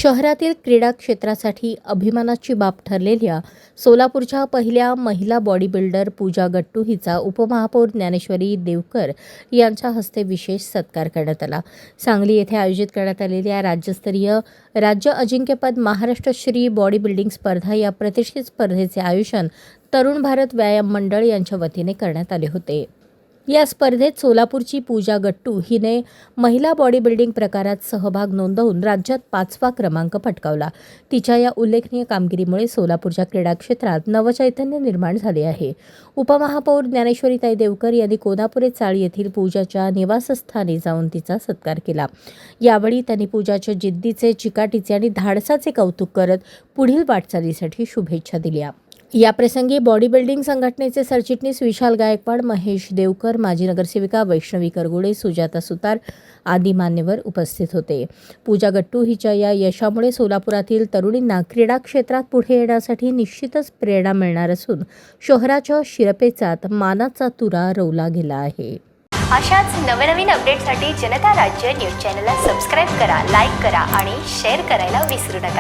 शहरातील क्रीडा क्षेत्रासाठी अभिमानाची बाब ठरलेल्या सोलापूरच्या पहिल्या महिला बॉडी बिल्डर पूजा गट्टू हिचा उपमहापौर ज्ञानेश्वरी देवकर यांच्या हस्ते विशेष सत्कार करण्यात आला। सांगली येथे आयोजित करण्यात आलेल्या राज्यस्तरीय राज्य अजिंक्यपद महाराष्ट्र श्री बॉडी बिल्डिंग स्पर्धा या प्रतिष्ठित स्पर्धेचे आयोजन तरुण भारत व्यायाम मंडळ यांच्या वतीने करण्यात आले होते। या स्पर्धेत सोलापूरची पूजा गट्टू हिने महिला बॉडी बिल्डिंग प्रकारात सहभाग नोंदवून राज्यात 5वा क्रमांक पटकावला। तिच्या या उल्लेखनीय कामगिरीमुळे सोलापूरच्या क्रीडा क्षेत्रात नवचैतन्य निर्माण झाले आहे। उपमहापौर ज्ञानेश्वरीताई देवकर यांनी कोनापुरे चाळ येथील पूजाच्या निवासस्थानी जाऊन तिचा सत्कार केला। यावेळी त्यांनी पूजाच्या जिद्दीचे, चिकाटीचे आणि धाडसाचे कौतुक करत पुढील वाटचालीसाठी शुभेच्छा दिल्या। याप्रसंगी बॉडी बिल्डिंग संघटनेचे सरचिटणीस विशाल गायकवाड, महेश देवकर, माजी नगरसेविका वैष्णवी करगुडे, सुजाता सुतार आदी मान्यवर उपस्थित होते। पूजा गट्टू हिच्या या यशामुळे सोलापुरातील तरुणींना क्रीडा क्षेत्रात पुढे येण्यासाठी निश्चितच प्रेरणा मिळणार असून शहराच्या शिरपेचात मानाचा तुरा रोवला गेला आहे। अशाच नवनवीन अपडेटसाठी जनता राज्य न्यूज चॅनलला सबस्क्राईब करा, लाईक करा आणि शेअर करायला विसरू नका।